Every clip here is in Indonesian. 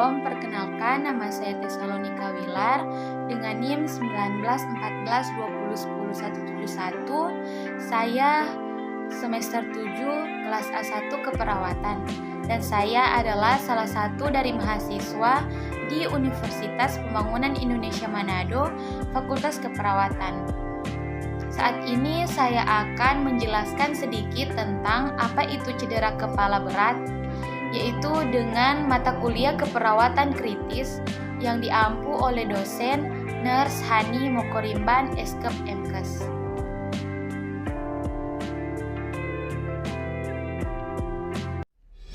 Shalom, perkenalkan nama saya Tesalonika Wilar dengan NIM 191420107171. Saya semester 7 kelas A1 keperawatan dan saya adalah salah satu dari mahasiswa di Universitas Pembangunan Indonesia Manado, Fakultas Keperawatan. Saat ini saya akan menjelaskan sedikit tentang apa itu cedera kepala berat, yaitu dengan mata kuliah keperawatan kritis yang diampu oleh dosen Nurse Hani Mokorimban Eskep Mkes.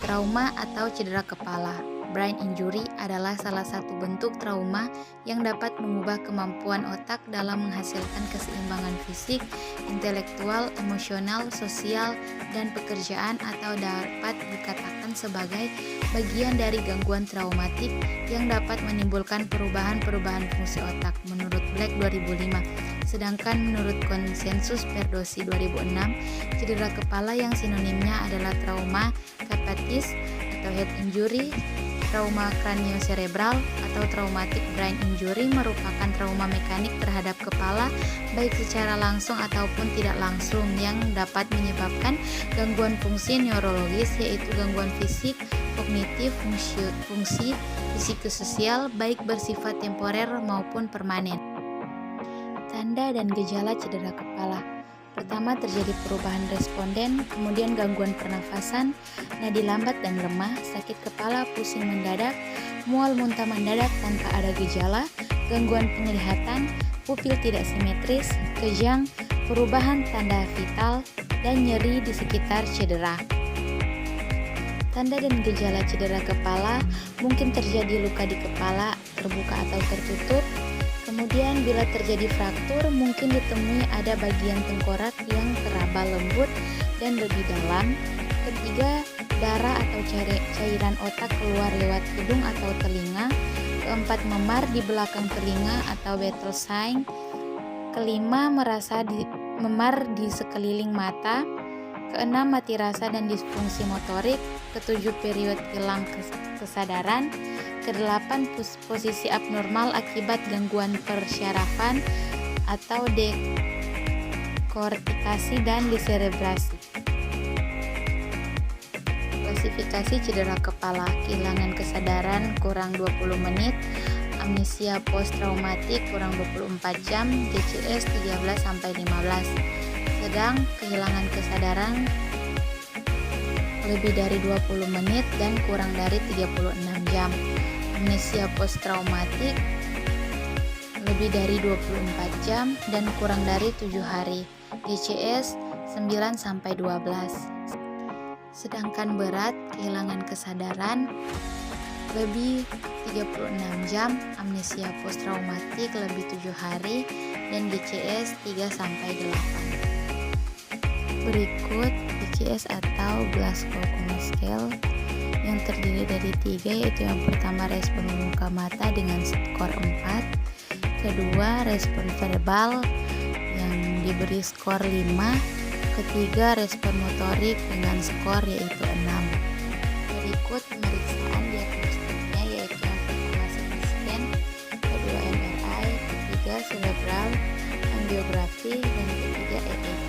Trauma atau cedera kepala, brain injury, adalah salah satu bentuk trauma yang dapat mengubah kemampuan otak dalam menghasilkan keseimbangan fisik, intelektual, emosional, sosial, dan pekerjaan, atau dapat dikatakan sebagai bagian dari gangguan traumatik yang dapat menimbulkan perubahan-perubahan fungsi otak menurut Black 2005. Sedangkan menurut konsensus Perdosi 2006, cedera kepala yang sinonimnya adalah trauma hepatis atau head injury, trauma kranioserebral atau traumatic brain injury merupakan trauma mekanik terhadap kepala baik secara langsung ataupun tidak langsung yang dapat menyebabkan gangguan fungsi neurologis, yaitu gangguan fisik, kognitif, fungsi psikososial baik bersifat temporer maupun permanen. Tanda dan gejala cedera kepala. Pertama, terjadi perubahan responden, kemudian gangguan pernafasan, nadi lambat dan lemah, sakit kepala, pusing mendadak, mual muntah mendadak tanpa ada gejala, gangguan penglihatan, pupil tidak simetris, kejang, perubahan tanda vital, dan nyeri di sekitar cedera. Tanda dan gejala cedera kepala mungkin terjadi luka di kepala, terbuka atau tertutup. Kemudian bila terjadi fraktur, mungkin ditemui ada bagian tengkorak yang teraba lembut dan lebih dalam. Ketiga, darah atau cairan otak keluar lewat hidung atau telinga. Keempat, memar di belakang telinga atau battle sign. Kelima, memar di sekeliling mata. Keenam, mati rasa dan disfungsi motorik. Ketujuh, periode hilang kesadaran. Kedelapan, posisi abnormal akibat gangguan persyarafan atau dekortikasi dan deserebrasi. Klasifikasi cedera kepala: kehilangan kesadaran kurang 20 menit, amnesia post-traumatik kurang 24 jam, DCS 13-15. Sedang kehilangan kesadaran lebih dari 20 menit dan kurang dari 36 jam. Amnesia post-traumatik lebih dari 24 jam dan kurang dari 7 hari. DCS 9-12. Sedangkan berat, kehilangan kesadaran lebih 36 jam, amnesia post-traumatik lebih 7 hari, dan DCS 3-8. Berikut DCS atau Glasgow Coma Scale yang terdiri dari 3, yaitu yang pertama respon membuka mata dengan skor 4, kedua respon verbal yang diberi skor 5, ketiga respon motorik dengan skor yaitu 6. Berikut pemeriksaan diagnostiknya, yaitu yang pertama CT scan, kedua MRI, ketiga cerebral angiografi, dan ketiga EEG.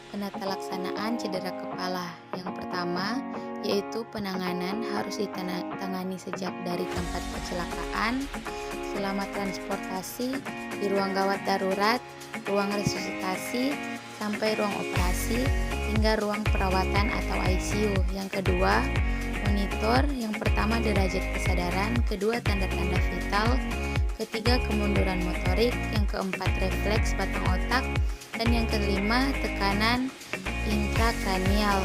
Penata laksanaan cedera kepala. Yang pertama yaitu penanganan harus ditangani sejak dari tempat kecelakaan, selama transportasi, di ruang gawat darurat, ruang resusitasi, sampai ruang operasi, hingga ruang perawatan atau ICU. Yang kedua, monitor. Yang pertama derajat kesadaran, kedua tanda-tanda vital, ketiga kemunduran motorik, yang keempat refleks batang otak, dan yang kelima tekanan intrakranial,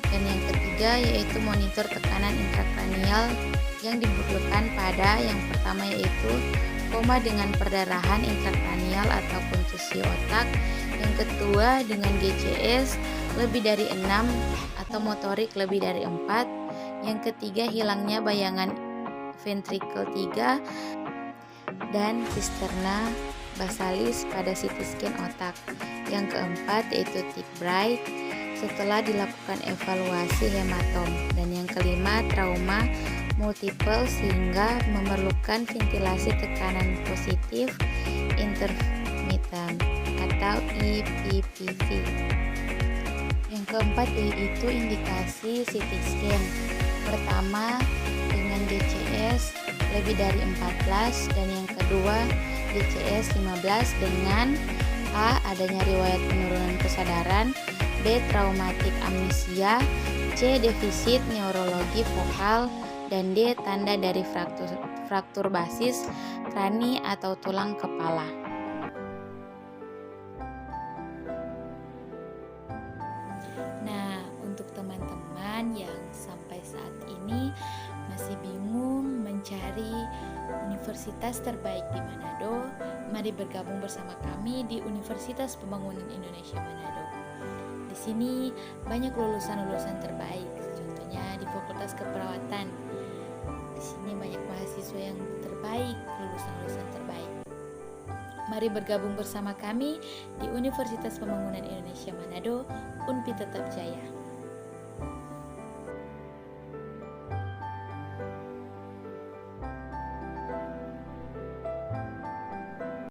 dan yang ketiga yaitu monitor tekanan intrakranial yang dibutuhkan pada yang pertama yaitu koma dengan perdarahan intrakranial atau kontusi otak, yang kedua dengan GCS lebih dari 6 atau motorik lebih dari 4, yang ketiga hilangnya bayangan ventricle 3 dan cisterna basalis pada CT scan otak. Yang keempat yaitu thick bright, setelah dilakukan evaluasi hematom. Dan yang kelima, trauma multiple sehingga memerlukan ventilasi tekanan positif intermittent atau IPPV. Yang keempat yaitu indikasi CT scan. Pertama dengan DCS lebih dari 14 dan yang kedua DCS 15 dengan A. adanya riwayat penurunan kesadaran, B. traumatik amnesia, C. defisit neurologi vokal, dan D. tanda dari fraktur basis krani atau tulang kepala. Nah, untuk teman-teman yang sampai saat ini masih bingung mencari universitas terbaik di Manado, mari bergabung bersama kami di Universitas Pembangunan Indonesia Manado. Di sini banyak lulusan-lulusan terbaik, contohnya di Fakultas Keperawatan. Di sini banyak mahasiswa yang terbaik, lulusan-lulusan terbaik. Mari bergabung bersama kami di Universitas Pembangunan Indonesia Manado, UNPI Tetap Jaya.